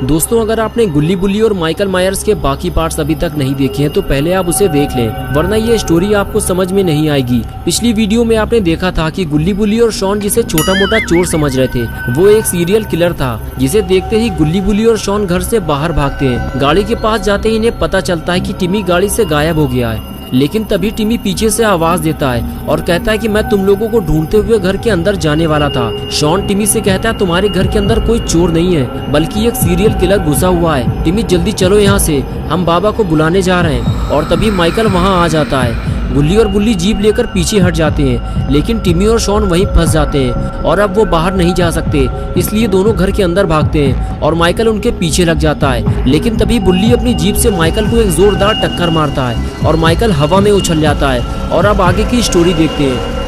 दोस्तों, अगर आपने गुल्ली बुल्ली और माइकल मायर्स के बाकी पार्ट्स अभी तक नहीं देखे हैं तो पहले आप उसे देख लें, वरना ये स्टोरी आपको समझ में नहीं आएगी। पिछली वीडियो में आपने देखा था कि गुल्ली बुल्ली और शॉन जिसे छोटा मोटा चोर समझ रहे थे, वो एक सीरियल किलर था, जिसे देखते ही गुल्ली बुल्ली और शॉन घर से बाहर भागते हैं। गाड़ी के पास जाते ही इन्हें पता चलता है कि टिमी गाड़ी से गायब हो गया है। लेकिन तभी टिमी पीछे से आवाज देता है और कहता है कि मैं तुम लोगों को ढूंढते हुए घर के अंदर जाने वाला था। शॉन टिमी से कहता है तुम्हारे घर के अंदर कोई चोर नहीं है, बल्कि एक सीरियल किलर घुसा हुआ है। टिमी जल्दी चलो यहाँ से, हम बाबा को बुलाने जा रहे हैं। और तभी माइकल वहाँ आ जाता है। गुल्ली और बुल्ली जीप लेकर पीछे हट जाते हैं, लेकिन टिमी और शॉन वहीं फंस जाते हैं और अब वो बाहर नहीं जा सकते, इसलिए दोनों घर के अंदर भागते हैं और माइकल उनके पीछे लग जाता है। लेकिन तभी बुल्ली अपनी जीप से माइकल को एक जोरदार टक्कर मारता है और माइकल हवा में उछल जाता है। और अब आगे की स्टोरी देखते हैं।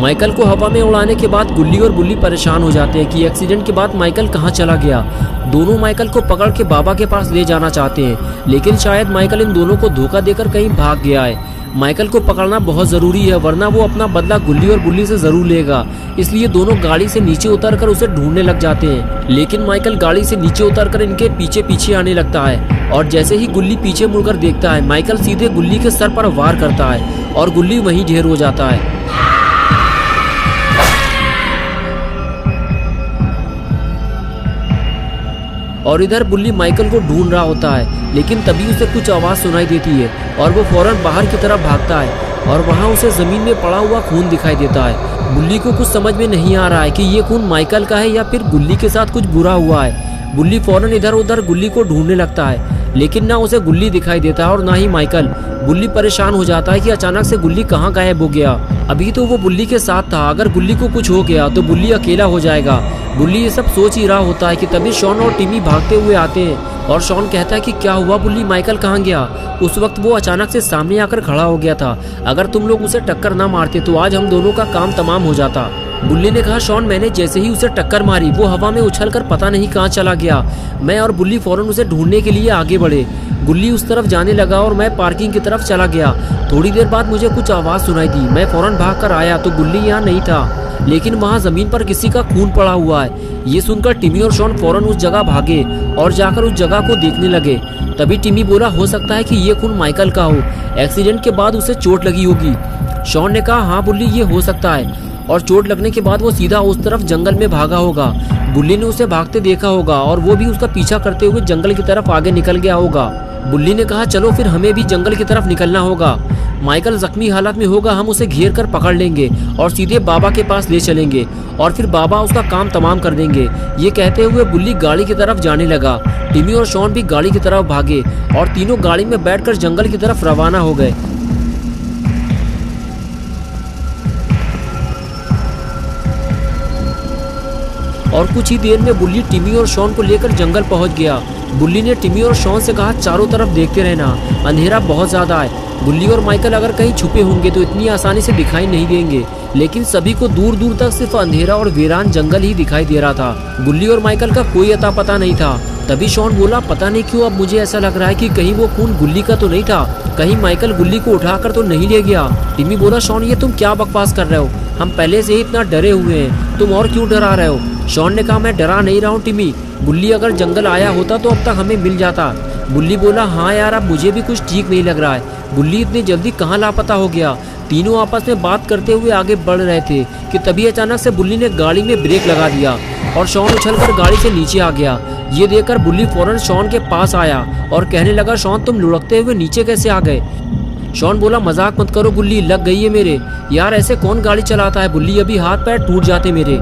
माइकल को हवा में उड़ाने के बाद गुल्ली और बुल्ली परेशान हो जाते हैं कि एक्सीडेंट के बाद माइकल कहाँ चला गया। दोनों माइकल को पकड़ के बाबा के पास ले जाना चाहते हैं, लेकिन शायद माइकल इन दोनों को धोखा देकर कहीं भाग गया है। माइकल को पकड़ना बहुत जरूरी है, वरना वो अपना बदला गुल्ली और बुल्ली से जरूर लेगा। इसलिए दोनों गाड़ी से नीचे उतरकर उसे ढूंढने लग जाते हैं। लेकिन माइकल गाड़ी से नीचे उतरकर इनके पीछे पीछे आने लगता है और जैसे ही गुल्ली पीछे मुड़कर देखता है, माइकल सीधे गुल्ली के सर पर वार करता है और गुल्ली वहीं ढेर हो जाता है। और इधर बुल्ली माइकल को ढूंढ रहा होता है, लेकिन तभी उसे कुछ आवाज़ सुनाई देती है और वो फौरन बाहर की तरफ भागता है और वहाँ उसे ज़मीन में पड़ा हुआ खून दिखाई देता है। बुल्ली को कुछ समझ में नहीं आ रहा है कि ये खून माइकल का है या फिर गुल्ली के साथ कुछ बुरा हुआ है। बुल्ली फौरन इधर उधर गुल्ली को ढूंढने लगता है, लेकिन ना उसे गुल्ली दिखाई देता है और ना ही माइकल। बुल्ली परेशान हो जाता है कि अचानक से गुल्ली कहाँ गायब हो गया। अभी तो वो बुल्ली के साथ था, अगर गुल्ली को कुछ हो गया तो बुल्ली अकेला हो जाएगा। बुल्ली ये सब सोच ही रहा होता है कि तभी शॉन और टिमी भागते हुए आते हैं और शॉन कहता है कि क्या हुआ बुल्ली, माइकल कहाँ गया। उस वक्त वो अचानक से सामने आकर खड़ा हो गया था, अगर तुम लोग उसे टक्कर ना मारते तो आज हम दोनों का काम तमाम हो जाता। बुल्ली ने कहा शॉन, मैंने जैसे ही उसे टक्कर मारी वो हवा में उछलकर पता नहीं कहाँ चला गया। मैं और बुल्ली फौरन उसे ढूंढने के लिए आगे बढ़े। गुल्ली उस तरफ जाने लगा और मैं पार्किंग की तरफ चला गया। थोड़ी देर बाद मुझे कुछ आवाज़ सुनाई दी, मैं फौरन भाग कर आया तो गुल्ली यहाँ नहीं था, लेकिन वहाँ ज़मीन पर किसी का खून पड़ा हुआ है। ये सुनकर टिमी और शॉन फौरन उस जगह भागे और जाकर उस जगह को देखने लगे। तभी टिमी बोला हो सकता है कि ये खून माइकल का हो, एक्सीडेंट के बाद उसे चोट लगी होगी। शॉन ने कहा हाँ बुल्ली, ये हो सकता है, और चोट लगने के बाद वो सीधा उस तरफ जंगल में भागा होगा। बुल्ली ने उसे भागते देखा होगा और वो भी उसका पीछा करते हुए जंगल की तरफ आगे निकल गया होगा। बुल्ली ने कहा चलो फिर हमें भी जंगल की तरफ निकलना होगा। माइकल जख्मी हालत में होगा, हम उसे घेर कर पकड़ लेंगे और सीधे बाबा के पास ले चलेंगे और फिर बाबा उसका काम तमाम कर देंगे। ये कहते हुए बुल्ली गाड़ी की तरफ जाने लगा। टिमी और शॉन भी गाड़ी की तरफ भागे और तीनों गाड़ी में बैठकर जंगल की तरफ रवाना हो गए। और कुछ ही देर में बुल्ली टिमी और शॉन को लेकर जंगल पहुंच गया। बुल्ली ने टिमी और शॉन से कहा चारों तरफ देखते रहना, अंधेरा बहुत ज्यादा है। बुल्ली और माइकल अगर कहीं छुपे होंगे तो इतनी आसानी से दिखाई नहीं देंगे, लेकिन सभी को दूर दूर तक सिर्फ अंधेरा और वीरान जंगल ही दिखाई दे रहा था। बुल्ली और माइकल का कोई अता पता नहीं था। तभी शॉन बोला पता नहीं क्यों अब मुझे ऐसा लग रहा है कि कहीं वो खून गुल्ली का तो नहीं था, कहीं माइकल गुल्ली को उठाकर तो नहीं ले गया। टिमी बोला शॉन ये तुम क्या बकवास कर रहे हो, हम पहले से ही इतना डरे हुए हैं, तुम और क्यों डरा रहे हो। शॉन ने कहा मैं डरा नहीं रहा हूँ टिमी, बुल्ली अगर जंगल आया होता तो अब तक हमें मिल जाता। बुल्ली बोला हाँ यार अब मुझे भी कुछ ठीक नहीं लग रहा है, बुल्ली इतनी जल्दी कहाँ लापता हो गया। तीनों आपस में बात करते हुए आगे बढ़ रहे थे कि तभी अचानक से बुल्ली ने गाड़ी में ब्रेक लगा दिया और शॉन उछलकर गाड़ी से नीचे आ गया। ये देखकर बुल्ली फौरन शॉन के पास आया और कहने लगा शॉन तुम लुढ़कते हुए नीचे कैसे आ गए। शॉन बोला मजाक मत करो बुल्ली, लग गई है मेरे, यार ऐसे कौन गाड़ी चलाता है बुल्ली, अभी हाथ पैर टूट जाते मेरे।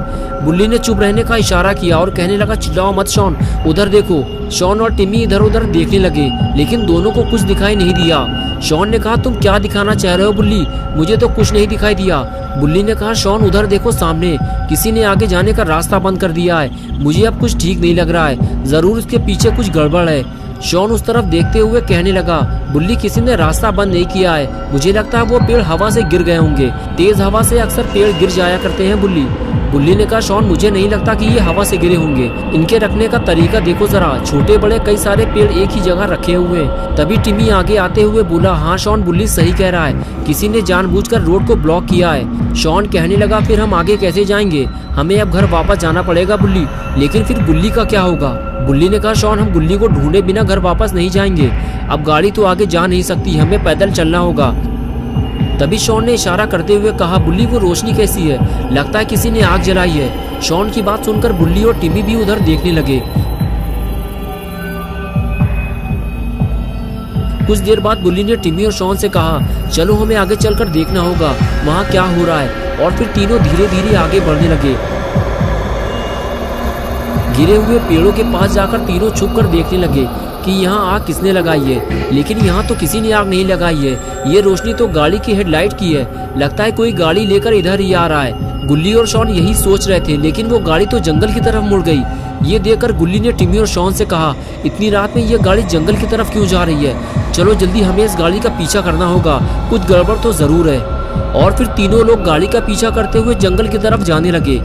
बुल्ली ने चुप रहने का इशारा किया और कहने लगा चिल्लाओ मत शॉन, उधर देखो। शॉन और टिमी इधर उधर देखने लगे, लेकिन दोनों को कुछ दिखाई नहीं दिया। शॉन ने कहा तुम क्या दिखाना चाह रहे हो बुल्ली, मुझे तो कुछ नहीं दिखाई दिया। बुल्ली ने कहा शॉन उधर देखो सामने, किसी ने आगे जाने का रास्ता बंद कर दिया है, मुझे अब कुछ ठीक नहीं लग रहा है, जरूर इसके पीछे कुछ गड़बड़ है। शॉन उस तरफ देखते हुए कहने लगा बुल्ली किसी ने रास्ता बंद नहीं किया है, मुझे लगता है वो पेड़ हवा से गिर गए होंगे, तेज हवा से अक्सर पेड़ गिर जाया करते हैं बुल्ली। बुल्ली ने कहा, शॉन मुझे नहीं लगता कि ये हवा से गिरे होंगे, इनके रखने का तरीका देखो जरा, छोटे बड़े कई सारे पेड़ एक ही जगह रखे हुए हैं। तभी टिमी आगे आते हुए बोला, हाँ शॉन, बुल्ली सही कह रहा है, किसी ने जानबूझकर रोड को ब्लॉक किया है। शॉन कहने लगा, फिर हम आगे कैसे जाएंगे, हमें अब घर वापस जाना पड़ेगा बुल्ली, लेकिन फिर बुल्ली का क्या होगा। बुल्ली ने कहा, शॉन हम बुल्ली को ढूंढे बिना घर वापस नहीं जाएंगे, अब गाड़ी तो आगे जा नहीं सकती, हमें पैदल चलना होगा। तभी शॉन ने इशारा करते हुए कहा, बुल्ली वो रोशनी कैसी है, लगता है किसी ने आग जलाई है। शॉन की बात सुनकर बुल्ली और टिमी भी उधर देखने लगे। कुछ देर बाद बुल्ली ने टिमी और शॉन से कहा, चलो हमें आगे चलकर देखना होगा वहाँ क्या हो रहा है। और फिर तीनों धीरे धीरे आगे बढ़ने लगे। गिरे हुए पेड़ों के पास जाकर तीनों छुप कर देखने लगे कि यहाँ आग किसने लगाई है, लेकिन यहाँ तो किसी ने आग नहीं लगाई है, ये रोशनी तो गाड़ी की हेडलाइट की है, लगता है कोई गाड़ी लेकर इधर ही आ रहा है। गुल्ली और शॉन यही सोच रहे थे, लेकिन वो गाड़ी तो जंगल की तरफ मुड़ गई। ये देखकर गुल्ली ने टिमी और शॉन से कहा, इतनी रात में ये गाड़ी जंगल की तरफ क्यों जा रही है, चलो जल्दी हमें इस गाड़ी का पीछा करना होगा, कुछ गड़बड़ तो जरूर है। और फिर तीनों लोग गाड़ी का पीछा करते हुए जंगल की तरफ जाने लगे।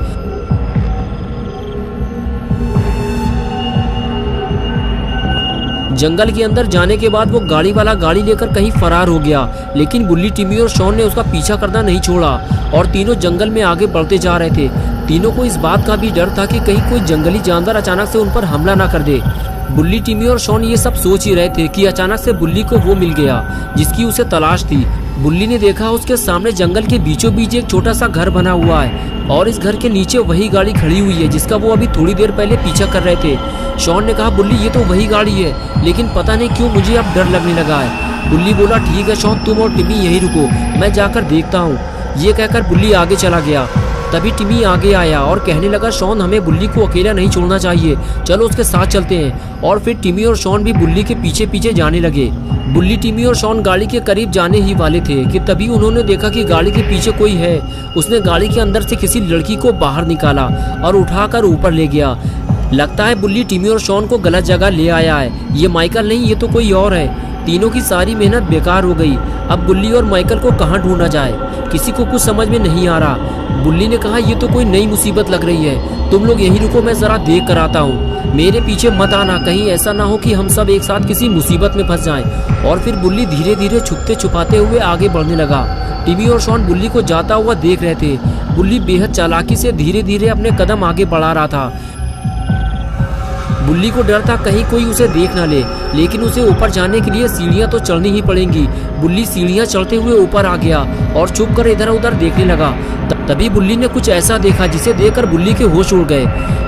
जंगल के अंदर जाने के बाद वो गाड़ी वाला गाड़ी लेकर कहीं फरार हो गया, लेकिन बुल्ली, टिमी और शॉन ने उसका पीछा करना नहीं छोड़ा और तीनों जंगल में आगे बढ़ते जा रहे थे। तीनों को इस बात का भी डर था कि कहीं कोई जंगली जानवर अचानक से उन पर हमला ना कर दे। बुल्ली, टिमी और शॉन ये सब सोच ही रहे थे कि अचानक से बुल्ली को वो मिल गया जिसकी उसे तलाश थी। बुल्ली ने देखा उसके सामने जंगल के बीचों बीच एक छोटा सा घर बना हुआ है और इस घर के नीचे वही गाड़ी खड़ी हुई है जिसका वो अभी थोड़ी देर पहले पीछा कर रहे थे। शॉन ने कहा, बुल्ली ये तो वही गाड़ी है, लेकिन पता नहीं क्यों मुझे अब डर लगने लगा है। बुल्ली बोला, ठीक है शॉन, तुम और टिमी यहीं रुको, मैं जाकर देखता हूँ। ये कहकर बुल्ली आगे चला गया। तभी टिमी आगे आया और कहने लगा, शॉन हमें बुल्ली को अकेला नहीं छोड़ना चाहिए, चलो उसके साथ चलते हैं। और फिर टिमी और शॉन भी बुल्ली के पीछे पीछे जाने लगे। बुल्ली, टिमी और शॉन गाड़ी के करीब जाने ही वाले थे कि तभी उन्होंने देखा कि गाड़ी के पीछे कोई है। उसने गाड़ी के अंदर से किसी लड़की को बाहर निकाला और उठाकर ऊपर ले गया। लगता है बुल्ली टिमी और शॉन को गलत जगह ले आया है, ये माइकल नहीं, ये तो कोई और है। तीनों की सारी मेहनत बेकार हो गई। अब बुल्ली और माइकल को कहाँ ढूंढा जाए, किसी को कुछ समझ में नहीं आ रहा। बुल्ली ने कहा, ये तो कोई नई मुसीबत लग रही है, तुम लोग यहीं रुको, मैं जरा देख कर आता हूँ, मेरे पीछे मत आना, कहीं ऐसा ना हो कि हम सब एक साथ किसी मुसीबत में फंस जाएं। और फिर बुल्ली धीरे धीरे छुपते छुपाते हुए आगे बढ़ने लगा। टिमी और शॉन बुल्ली को जाता हुआ देख रहे थे। बुल्ली बेहद चालाकी से धीरे धीरे अपने कदम आगे बढ़ा रहा था। बुल्ली को डर था कहीं कोई उसे देख ना ले, लेकिन उसे ऊपर जाने के लिए सीढ़ियां तो चढ़नी ही पड़ेंगी। बुल्ली सीढ़ियां चढ़ते हुए ऊपर आ गया और चुप कर इधर उधर देखने लगा। तभी बुल्ली ने कुछ ऐसा देखा जिसे देखकर बुल्ली के होश उड़ गए।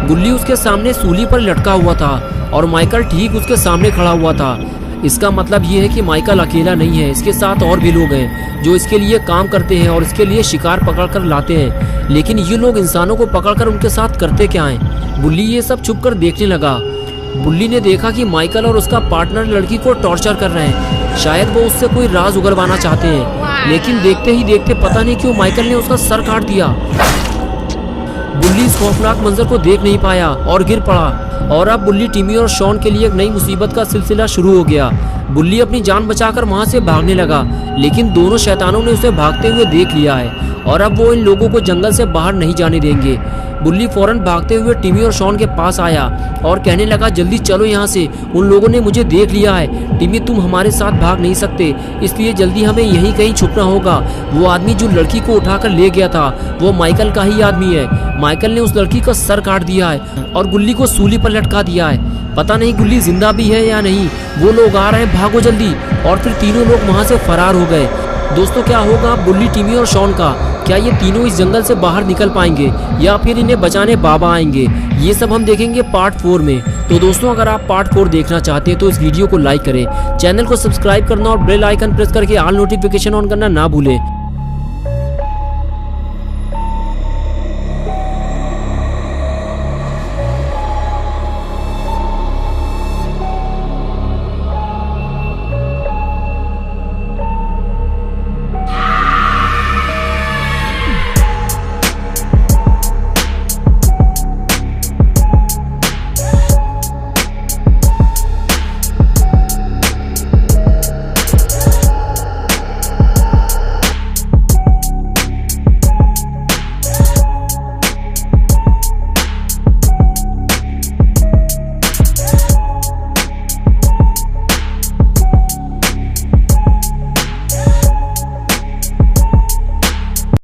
बुल्ली उसके सामने सूली पर लटका हुआ था और माइकल ठीक उसके सामने खड़ा हुआ था। इसका मतलब ये है कि माइकल अकेला नहीं है, इसके साथ और भी लोग हैं जो इसके लिए काम करते हैं और इसके लिए शिकार पकड़कर लाते हैं। लेकिन ये लोग इंसानों को पकड़कर उनके साथ करते क्या हैं? बुल्ली ये सब छुप कर देखने लगा। बुल्ली ने देखा कि माइकल और उसका पार्टनर लड़की को टॉर्चर कर रहे हैं, शायद वो उससे कोई राज उगलवाना चाहते हैं। लेकिन देखते ही देखते पता नहीं क्यों माइकल ने उसका सर काट दिया। बुल्ली इस खौफनाक मंजर को देख नहीं पाया और गिर पड़ा। और अब बुल्ली, टिमी और शॉन के लिए एक नई मुसीबत का सिलसिला शुरू हो गया। बुल्ली अपनी जान बचाकर वहां से भागने लगा, लेकिन दोनों शैतानों ने उसे भागते हुए देख लिया है और अब वो इन लोगों को जंगल से बाहर नहीं जाने देंगे। बुल्ली फौरन भागते हुए टिमी और शॉन के पास आया और कहने लगा, जल्दी चलो यहाँ से, उन लोगों ने मुझे देख लिया है। टिमी, तुम हमारे साथ भाग नहीं सकते, इसलिए जल्दी हमें यहीं कहीं छुपना होगा। वो आदमी जो लड़की को उठाकर ले गया था वो माइकल का ही आदमी है। माइकल ने उस लड़की का सर काट दिया है और गुल्ली को सूली पर लटका दिया है। पता नहीं गुल्ली जिंदा भी है या नहीं। वो लोग आ रहे हैं, भागो जल्दी। और फिर तीनों लोग वहाँ से फरार हो गए। दोस्तों, क्या होगा बुल्ली, टिमी और शॉन का? क्या ये तीनों इस जंगल से बाहर निकल पाएंगे या फिर इन्हें बचाने बाबा आएंगे? ये सब हम देखेंगे पार्ट 4 में। तो दोस्तों, अगर आप पार्ट 4 देखना चाहते हैं तो इस वीडियो को लाइक करें, चैनल को सब्सक्राइब करना और बेल आइकन प्रेस करके ऑल नोटिफिकेशन ऑन करना ना भूलें।